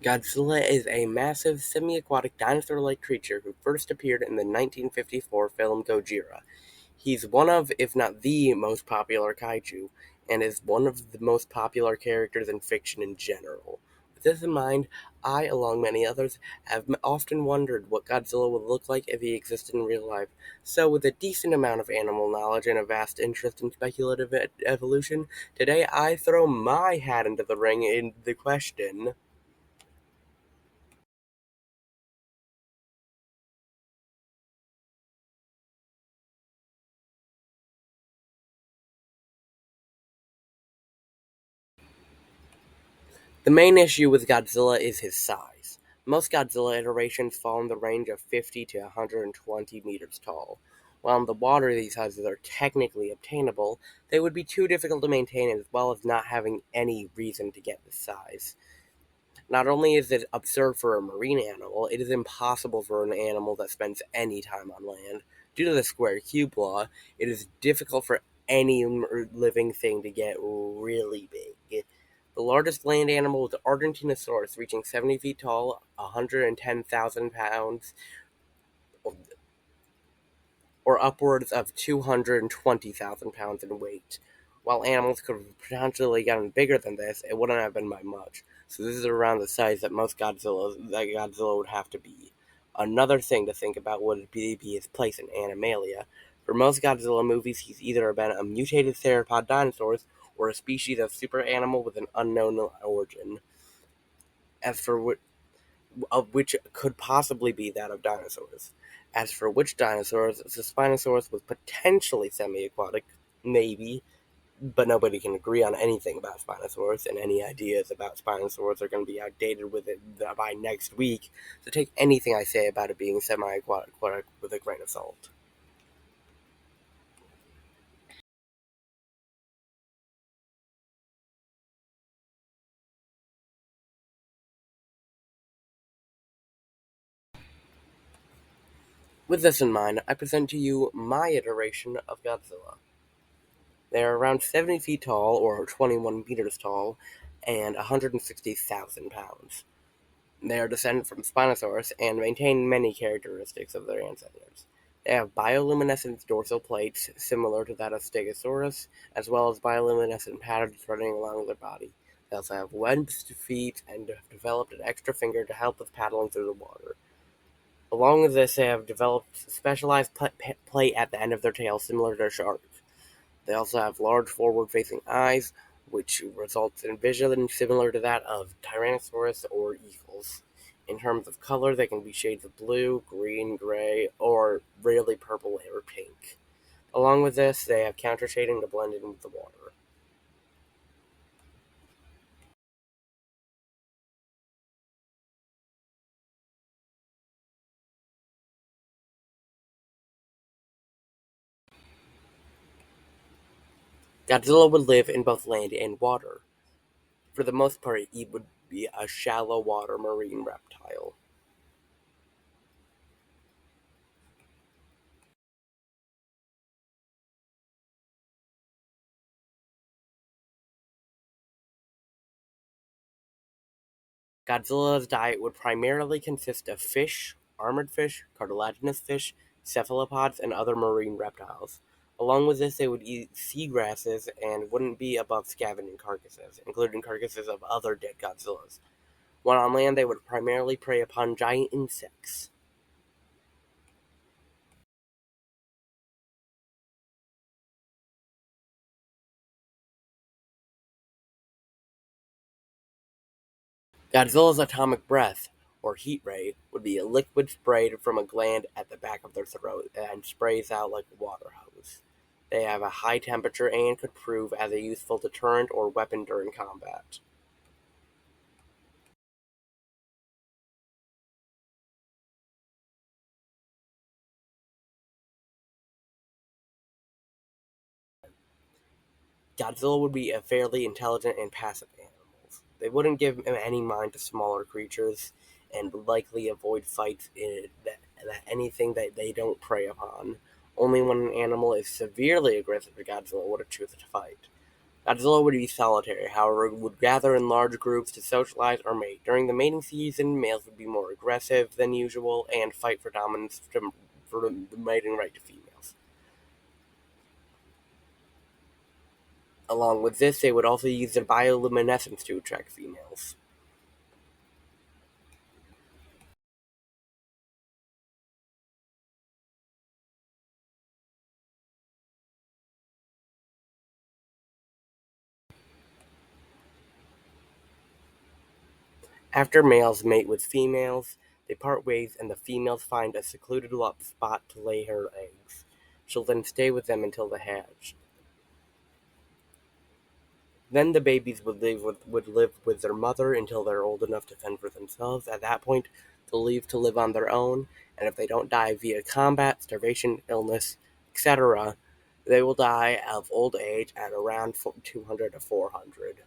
Godzilla is a massive, semi-aquatic dinosaur-like creature who first appeared in the 1954 film Gojira. He's one of, if not the most popular kaiju, and is one of the most popular characters in fiction in general. With this in mind, I, along many others, have often wondered what Godzilla would look like if he existed in real life. So, with a decent amount of animal knowledge and a vast interest in speculative evolution, today I throw my hat into the ring in the question. The main issue with Godzilla is his size. Most Godzilla iterations fall in the range of 50 to 120 meters tall. While in the water these sizes are technically obtainable, they would be too difficult to maintain as well as not having any reason to get this size. Not only is it absurd for a marine animal, it is impossible for an animal that spends any time on land. Due to the square cube law, it is difficult for any living thing to get really big. The largest land animal was Argentinosaurus, reaching 70 feet tall, 110,000 pounds, or upwards of 220,000 pounds in weight. While animals could have potentially gotten bigger than this, it wouldn't have been by much. So this is around the size that Godzilla would have to be. Another thing to think about would be his place in Animalia. For most Godzilla movies, he's either been a mutated theropod dinosaur or a species of super animal with an unknown origin. As for of which could possibly be that of dinosaurs. As for which dinosaurs, the Spinosaurus was potentially semi-aquatic, maybe, but nobody can agree on anything about Spinosaurus, and any ideas about Spinosaurus are going to be outdated with it by next week, so take anything I say about it being semi-aquatic with a grain of salt. With this in mind, I present to you my iteration of Godzilla. They are around 70 feet tall, or 21 meters tall, and 160,000 pounds. They are descended from Spinosaurus and maintain many characteristics of their ancestors. They have bioluminescent dorsal plates similar to that of Stegosaurus, as well as bioluminescent patterns running along their body. They also have webbed feet and have developed an extra finger to help with paddling through the water. Along with this, they have developed a specialized plate at the end of their tail similar to sharks. They also have large forward-facing eyes, which results in vision similar to that of Tyrannosaurus or eagles. In terms of color, they can be shades of blue, green, gray, or rarely purple or pink. Along with this, they have counter shading to blend in with the water. Godzilla would live in both land and water. For the most part, he would be a shallow water marine reptile. Godzilla's diet would primarily consist of fish, armored fish, cartilaginous fish, cephalopods, and other marine reptiles. Along with this, they would eat seagrasses and wouldn't be above scavenging carcasses, including carcasses of other dead Godzillas. When on land, they would primarily prey upon giant insects. Godzilla's atomic breath, or heat ray, would be a liquid sprayed from a gland at the back of their throat and sprays out like a water hose. They have a high temperature and could prove as a useful deterrent or weapon during combat. Godzilla would be a fairly intelligent and passive animal. They wouldn't give any mind to smaller creatures and would likely avoid fights that anything that they don't prey upon. Only when an animal is severely aggressive to Godzilla would it choose to fight. Godzilla would be solitary, however, would gather in large groups to socialize or mate. During the mating season, males would be more aggressive than usual and fight for dominance for the mating right to females. Along with this, they would also use their bioluminescence to attract females. After males mate with females, they part ways and the females find a secluded spot to lay her eggs. She'll then stay with them until they hatch. Then the babies would live with their mother until they're old enough to fend for themselves. At that point, they'll leave to live on their own, and if they don't die via combat, starvation, illness, etc., they will die of old age at around 200 to 400.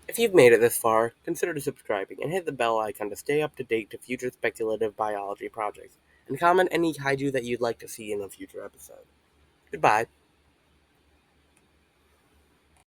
If you've made it this far, consider subscribing and hit the bell icon to stay up to date to future speculative biology projects, and comment any kaiju that you'd like to see in a future episode. Goodbye.